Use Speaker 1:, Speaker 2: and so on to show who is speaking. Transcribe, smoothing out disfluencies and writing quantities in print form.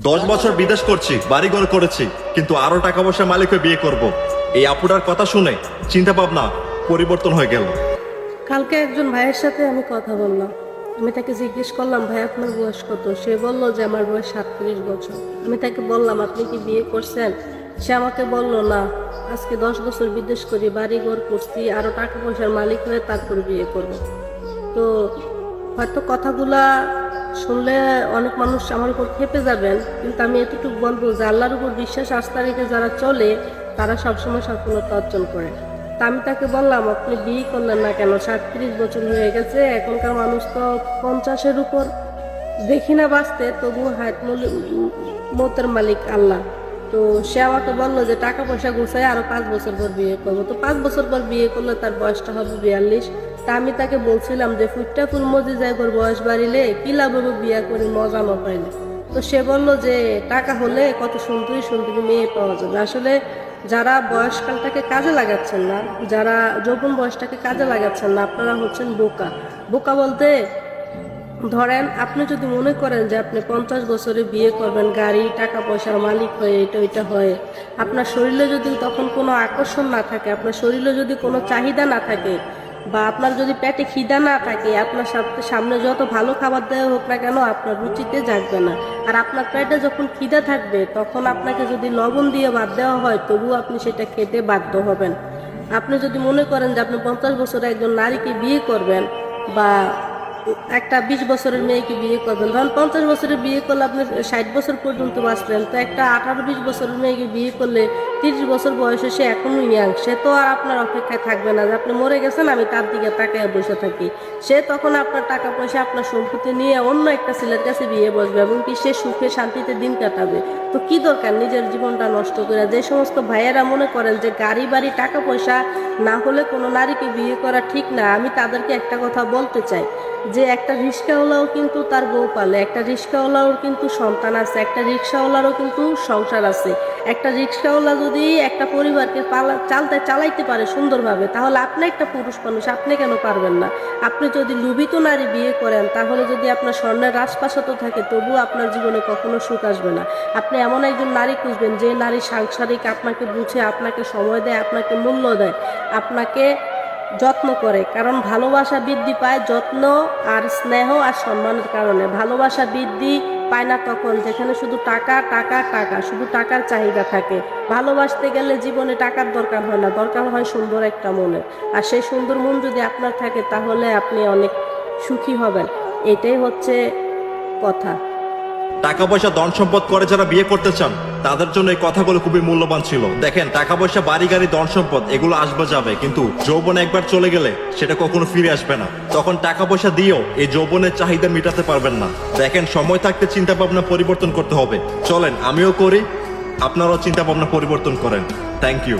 Speaker 1: 10 বছর বিদেশ করছি, বাড়িঘর করেছি, কিন্তু আরো টাকা পয়সা মালিক হয়ে বিয়ে করব। এই আপুটার কথা শুনে চিন্তা ভাবনা পরিবর্তন হয়ে গেল।
Speaker 2: কালকে একজন ভাইয়ের সাথে আমি কথা বললাম। আমি তাকে জিজ্ঞেস করলাম, ভাই আপনার বয়স কত? সে বলল যে আমার বয়স 37 বছর। আমি তাকে বললাম, আপনি কি বিয়ে করছেন? সে আমাকে বলল, না, আজকে 10 বছর বিদেশ করি, বাড়ি ঘর করছি, আরো টাকা পয়সার মালিক হয়ে তারপর বিয়ে করব। তো হয়তো কথাগুলা শুনলে অনেক মানুষ আমার উপর খেপে যাবেন, কিন্তু আমি এতটুকু বলবো যে আল্লাহর উপর বিশ্বাস আস্থা রেখে যারা চলে তারা সবসময় সফলতা অর্জন করে। তা আমি তাকে বললাম, আপনি বিয়ে করলেন না কেন? 37 বছর হয়ে গেছে, এখনকার মানুষ তো 50-এর উপর দেখি না বাঁচতে, তবুও হায়াত মতের মালিক আল্লাহ। তো সে আমাকে বললো যে টাকা পয়সা গুছায় আরো 5 বছর পর বিয়ে করবো। তো 5 বছর পর বিয়ে করলে তার বয়সটা হবে 42। তা আমি তাকে বলছিলাম যে ফুটটাকুর মজি জায়গার বয়স বাড়িলে কি লাভ হবে বিয়া করে মজা না পাইলে। তো সে বলল যে টাকা হলে কত সুন্দরী সুন্দরী মেয়ে পাওয়া যাবে। আসলে যারা বয়সকালটাকে কাজে লাগাচ্ছেন না, যারা যৌবন বয়সটাকে কাজে লাগাচ্ছেন না, আপনারা হচ্ছেন বোকা। বোকা বলতে ধরেন, আপনি যদি মনে করেন যে আপনি 50 বছরে বিয়ে করবেন, গাড়ি টাকা পয়সার মালিক হয়ে এটা ওইটা হয়ে, আপনার শরীরে যদি তখন কোনো আকর্ষণ না থাকে, আপনার শরীরে যদি কোনো চাহিদা না থাকে, বা আপনার যদি পেটে খিদা না থাকে, আপনার সামনে যত ভালো খাবার দেওয়া হোক না কেন আপনার রুচিতে জাগবে না। আর আপনার পেটে যখন খিদা থাকবে তখন আপনাকে যদি লবণ দিয়ে ভাত দেওয়া হয় তবুও আপনি সেটা খেতে বাধ্য হবেন। আপনি যদি মনে করেন যে আপনি 50 বছরে একজন নারীকে বিয়ে করবেন, বা একটা 20 বছরের মেয়েকে বিয়ে করবেন, ধরুন 50 বছরের বিয়ে করলে আপনি 60 বছর পর্যন্ত বাঁচলেন, তো একটা 18-20 বছরের মেয়েকে বিয়ে করলে 30 বছর বয়সে সে এখনো ইয়াং, সে তো আর আপনার অপেক্ষায় থাকবে না যে আপনি মরে গেছেন আমি তার দিকে তাকায় বসে থাকি। সে তখন আপনার টাকা পয়সা আপনার সম্পত্তি নিয়ে অন্য একটা ছেলের কাছে বিয়ে বসবে, এবং কি সে সুখে শান্তিতে দিন কাটাবে। তো কি দরকার নিজের জীবনটা নষ্ট করে? যে সমস্ত ভাইয়েরা মনে করেন যে গাড়ি বাড়ি টাকা পয়সা না হলে কোনো নারীকে বিয়ে করা ঠিক না, আমি তাদেরকে একটা কথা বলতে চাই যে একটা রিক্সাওয়ালাও কিন্তু তার বউ পালে, একটা রিক্সাওয়ালারও কিন্তু সন্তান আছে, একটা রিক্সাওয়ালারও কিন্তু সংসার আছে। একটা রিক্সাওয়ালা যদি একটা পরিবারকে চালাইতে পারে সুন্দরভাবে, তাহলে আপনি একটা পুরুষ মানুষ, আপনি কেন পারবেন না? আপনি যদি লুভিত নারী বিয়ে করেন, তাহলে যদি আপনার স্বর্ণের রাজপ্রাসাদও থাকে তবুও আপনার জীবনে কখনো সুখ আসবে না। আপনি এমন একজন নারী খুঁজবেন যে নারী সাংসারিক, আপনাকে বুঝে, আপনাকে সময় দেয়, আপনাকে মূল্য দেয়, আপনাকে যত্ন করে। কারণ ভালোবাসা বৃদ্ধি পায় যত্ন আর স্নেহ আর সম্মানের কারণে। ভালোবাসা বৃদ্ধি পায় না তখন যেখানে শুধু টাকা টাকা টাকা, শুধু টাকার চাহিদা থাকে। ভালোবাসতে গেলে জীবনে টাকার দরকার হয় না, দরকার হয় সুন্দর একটা মনের। আর সেই সুন্দর মন যদি আপনার থাকে তাহলে আপনি অনেক সুখী হবেন। এটাই হচ্ছে কথা।
Speaker 1: টাকা পয়সা ধন সম্পদ করে যারা বিয়ে করতে চান তাদের জন্য এই কথাগুলো খুবই মূল্যবান ছিল। দেখেন, টাকা পয়সা বাড়ি গাড়ি ধন সম্পদ এগুলো আসবে যাবে, কিন্তু যৌবন একবার চলে গেলে সেটা কখনো ফিরে আসবে না। তখন টাকা পয়সা দিয়েও এই যৌবনের চাহিদা মেটাতে পারবেন না। দেখেন, সময় থাকতে চিন্তা ভাবনা পরিবর্তন করতে হবে। চলেন আমিও করি, আপনারাও চিন্তা ভাবনা পরিবর্তন করেন। Thank you.